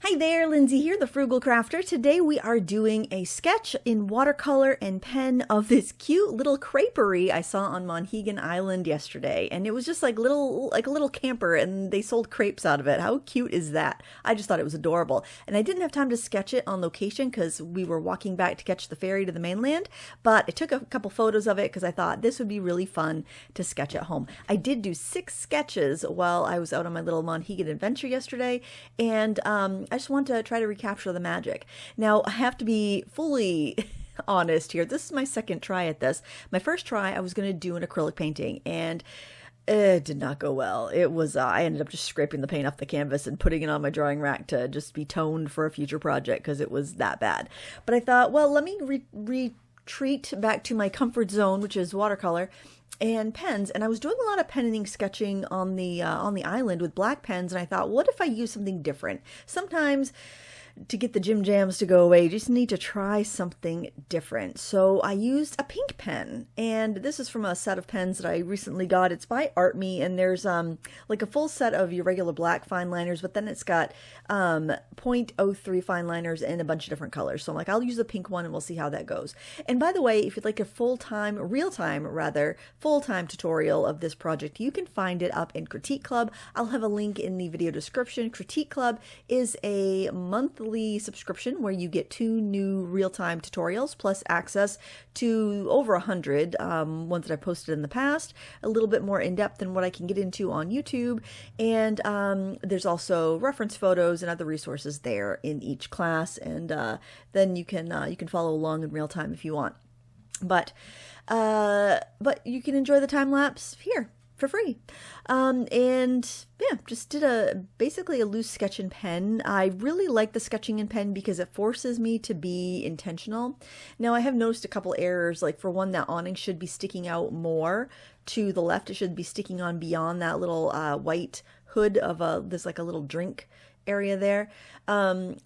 Hi there, Lindsay here, the Frugal Crafter. Today we are doing a sketch in watercolor and pen of this cute little creperie I saw on Monhegan Island yesterday. And it was just like a little camper, and they sold crepes out of it. How cute is that? I just thought it was adorable. And I didn't have time to sketch it on location because we were walking back to catch the ferry to the mainland, but I took a couple photos of it because I thought this would be really fun to sketch at home. I did do 6 sketches while I was out on my little Monhegan adventure yesterday, and I just want to try to recapture the magic. Now, I have to be fully honest here. This is my second try at this. My first try, I was going to do an acrylic painting, and it did not go well. It was, I ended up just scraping the paint off the canvas and putting it on my drawing rack to just be toned for a future project because it was that bad. But I thought, well, let me retreat back to my comfort zone, which is watercolor and pens. And I was doing a lot of penning sketching on the island with black pens, and I thought, what if I use something different? Sometimes to get the Jim Jams to go away, you just need to try something different. So I used a pink pen, and this is from a set of pens that I recently got. It's by ArtMe, and there's like a full set of your regular black fine liners, but then it's got .03 fine liners in a bunch of different colors. So I'm like, I'll use the pink one and we'll see how that goes. And by the way, if you'd like a full-time tutorial of this project, you can find it up in Critique Club. I'll have a link in the video description. Critique Club is a monthly subscription where you get 2 new real-time tutorials plus access to over 100 ones that I've posted in the past, a little bit more in-depth than what I can get into on YouTube. And there's also reference photos and other resources there in each class, and then you can follow along in real time if you want. But you can enjoy the time lapse here for free. And yeah, just did basically a loose sketch in pen. I really like the sketching in pen because it forces me to be intentional. Now, I have noticed a couple errors. Like, for one, that awning should be sticking out more to the left. It should be sticking on beyond that little white hood of there's like a little drink area there.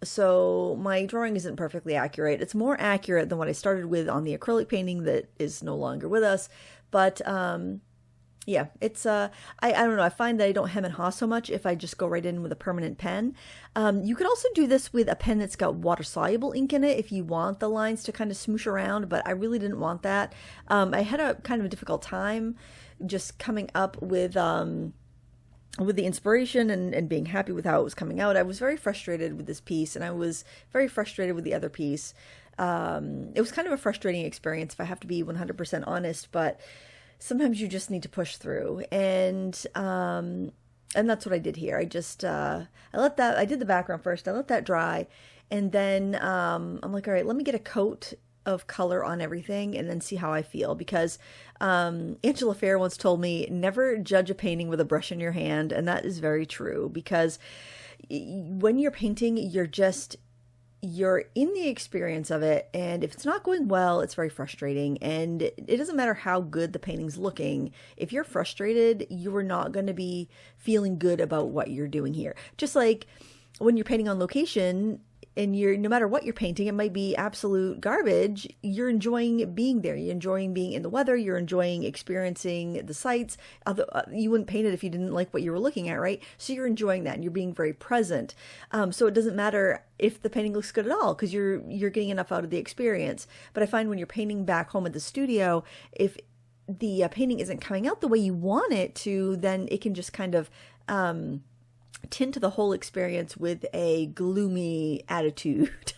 So my drawing isn't perfectly accurate. It's more accurate than what I started with on the acrylic painting that is no longer with us. But yeah, it's, I don't know, I find that I don't hem and haw so much if I just go right in with a permanent pen. You could also do this with a pen that's got water-soluble ink in it if you want the lines to kind of smoosh around, but I really didn't want that. I had a kind of a difficult time just coming up with the inspiration and being happy with how it was coming out. I was very frustrated with this piece, and I was very frustrated with the other piece. It was kind of a frustrating experience, if I have to be 100% honest, but sometimes you just need to push through, and that's what I did here. I just I did the background first. I let that dry, and then I'm like, all right, let me get a coat of color on everything and then see how I feel, because Angela Fair once told me, never judge a painting with a brush in your hand, and that is very true, because when you're painting, you're in the experience of it, and if it's not going well, it's very frustrating, and it doesn't matter how good the painting's looking. If you're frustrated, you are not going to be feeling good about what you're doing here. Just like when you're painting on location, and no matter what you're painting, it might be absolute garbage, you're enjoying being there. You're enjoying being in the weather. You're enjoying experiencing the sights. You wouldn't paint it if you didn't like what you were looking at, right? So you're enjoying that, and you're being very present. So it doesn't matter if the painting looks good at all, because you're getting enough out of the experience. But I find when you're painting back home at the studio, if the painting isn't coming out the way you want it to, then it can just kind of tint the whole experience with a gloomy attitude.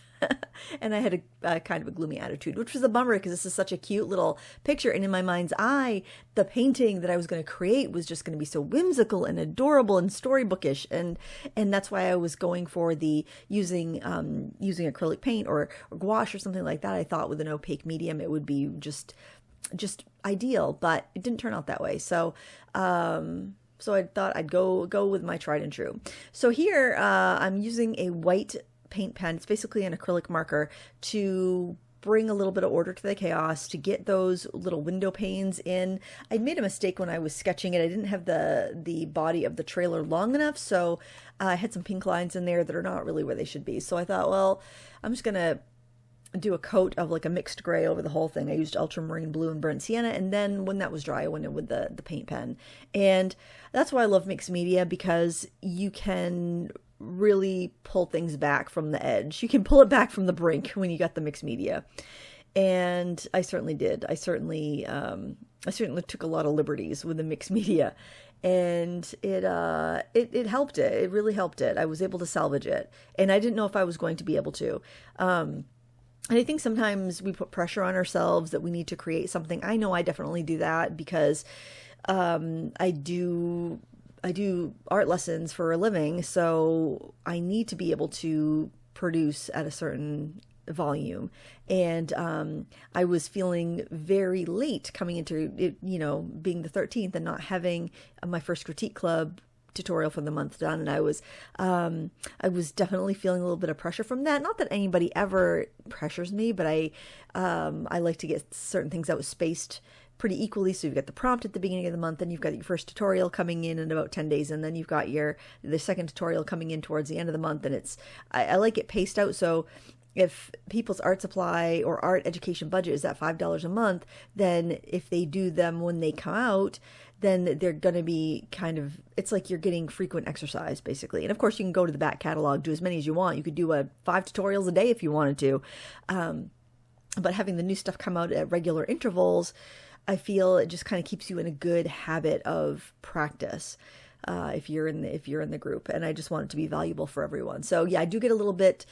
And I had a kind of a gloomy attitude, which was a bummer, because this is such a cute little picture. And in my mind's eye, the painting that I was going to create was just going to be so whimsical and adorable and storybookish. And that's why I was going for the using acrylic paint or gouache or something like that. I thought with an opaque medium, it would be just ideal, but it didn't turn out that way. So I thought I'd go with my tried and true. So here I'm using a white paint pen. It's basically an acrylic marker to bring a little bit of order to the chaos, to get those little window panes in. I made a mistake when I was sketching it. I didn't have the body of the trailer long enough, so I had some pink lines in there that are not really where they should be. So I thought, well, I'm just going to do a coat of like a mixed gray over the whole thing. I used ultramarine blue and burnt sienna, and then when that was dry, I went in with the paint pen. And that's why I love mixed media, because you can really pull things back from the edge. You can pull it back from the brink when you got the mixed media. And I certainly did. I certainly took a lot of liberties with the mixed media, and it helped it. It really helped it. I was able to salvage it, and I didn't know if I was going to be able to. And I think sometimes we put pressure on ourselves that we need to create something. I know I definitely do that because I do art lessons for a living, so I need to be able to produce at a certain volume. And I was feeling very late coming into it, being the 13th and not having my first critique club tutorial for the month done. And I was definitely feeling a little bit of pressure from that. Not that anybody ever pressures me, but I like to get certain things that was spaced pretty equally. So you've got the prompt at the beginning of the month, and you've got your first tutorial coming in about 10 days, and then you've got the second tutorial coming in towards the end of the month. And I like it paced out. So if people's art supply or art education budget is at $5 a month, then if they do them when they come out, then they're going to be it's like you're getting frequent exercise, basically. And of course, you can go to the back catalog, do as many as you want. You could do 5 tutorials a day if you wanted to. But having the new stuff come out at regular intervals, I feel it just kind of keeps you in a good habit of practice. If you're in the group, and I just want it to be valuable for everyone. So yeah, I do get a little bit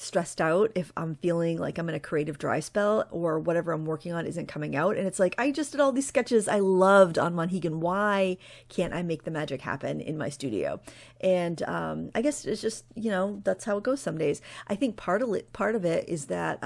stressed out if I'm feeling like I'm in a creative dry spell or whatever I'm working on isn't coming out. And it's like, I just did all these sketches I loved on Monhegan. Why can't I make the magic happen in my studio? And I guess it's just, that's how it goes some days. I think part of it is that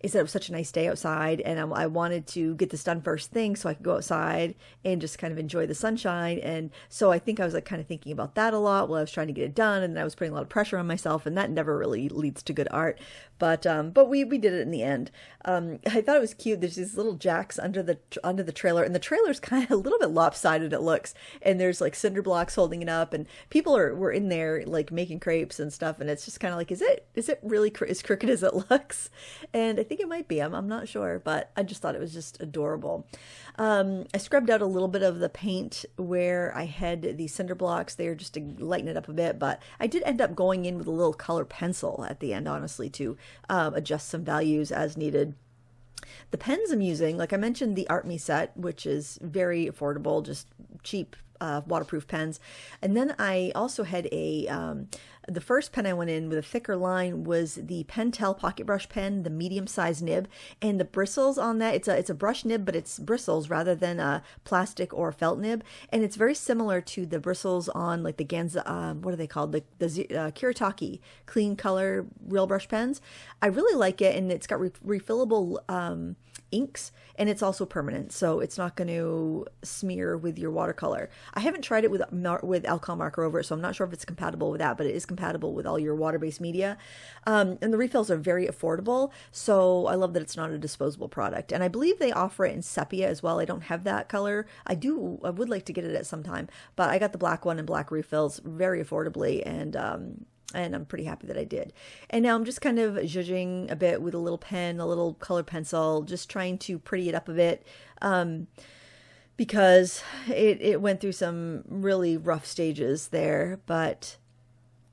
it was such a nice day outside, and I wanted to get this done first thing so I could go outside and just kind of enjoy the sunshine. And so I think I was kind of thinking about that a lot while I was trying to get it done, and I was putting a lot of pressure on myself, and that never really leads to good art. But we did it in the end. I thought it was cute. There's these little jacks under the trailer, and the trailer's kind of a little bit lopsided, it looks, and there's like cinder blocks holding it up, and people were in there like making crepes and stuff, and it's just kind of like, is it really as crooked as it looks? And I think it might be. I'm not sure, but I just thought it was just adorable. I scrubbed out a little bit of the paint where I had the cinder blocks there just to lighten it up a bit, but I did end up going in with a little color pencil at the end, honestly, to adjust some values as needed. The pens I'm using, like I mentioned, the Art Me set, which is very affordable, just cheap waterproof pens. And then I also had the first pen I went in with a thicker line was the Pentel pocket brush pen, the medium size nib, and the bristles on that, it's a brush nib, but it's bristles rather than a plastic or felt nib. And it's very similar to the bristles on like the Ganza, what are they called? The Kuretake clean color real brush pens. I really like it, and it's got refillable inks, and it's also permanent, so it's not going to smear with your watercolor. I haven't tried it with alcohol marker over it, so I'm not sure if it's compatible with that, but it is compatible with all your water-based media. And the refills are very affordable, so I love that it's not a disposable product. And I believe they offer it in sepia as well. I don't have that color. I would like to get it at some time, but I got the black one and black refills very affordably, and I'm pretty happy that I did. And now I'm just kind of zhuzhing a bit with a little pen, a little colored pencil, just trying to pretty it up a bit, because it went through some really rough stages there. But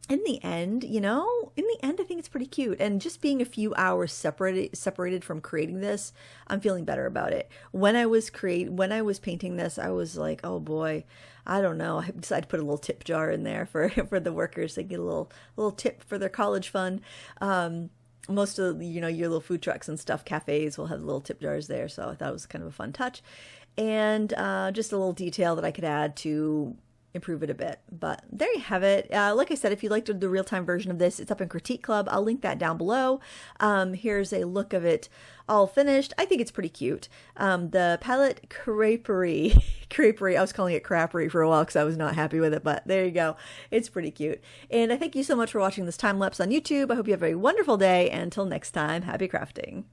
in the end, I think it's pretty cute. And just being a few hours separated from creating this, I'm feeling better about it. When I was painting this, I was like, oh boy, I don't know. I decided to put a little tip jar in there for the workers to get a little tip for their college fund. Most of your little food trucks and stuff, cafes will have little tip jars there. So I thought it was kind of a fun touch, and just a little detail that I could add to improve it a bit. But there you have it. Like I said, if you liked the real-time version of this, it's up in Critique Club. I'll link that down below. Here's a look of it all finished. I think it's pretty cute. The palette creperie, I was calling it crappery for a while because I was not happy with it, but there you go. It's pretty cute. And I thank you so much for watching this time lapse on YouTube. I hope you have a very wonderful day. And until next time, happy crafting.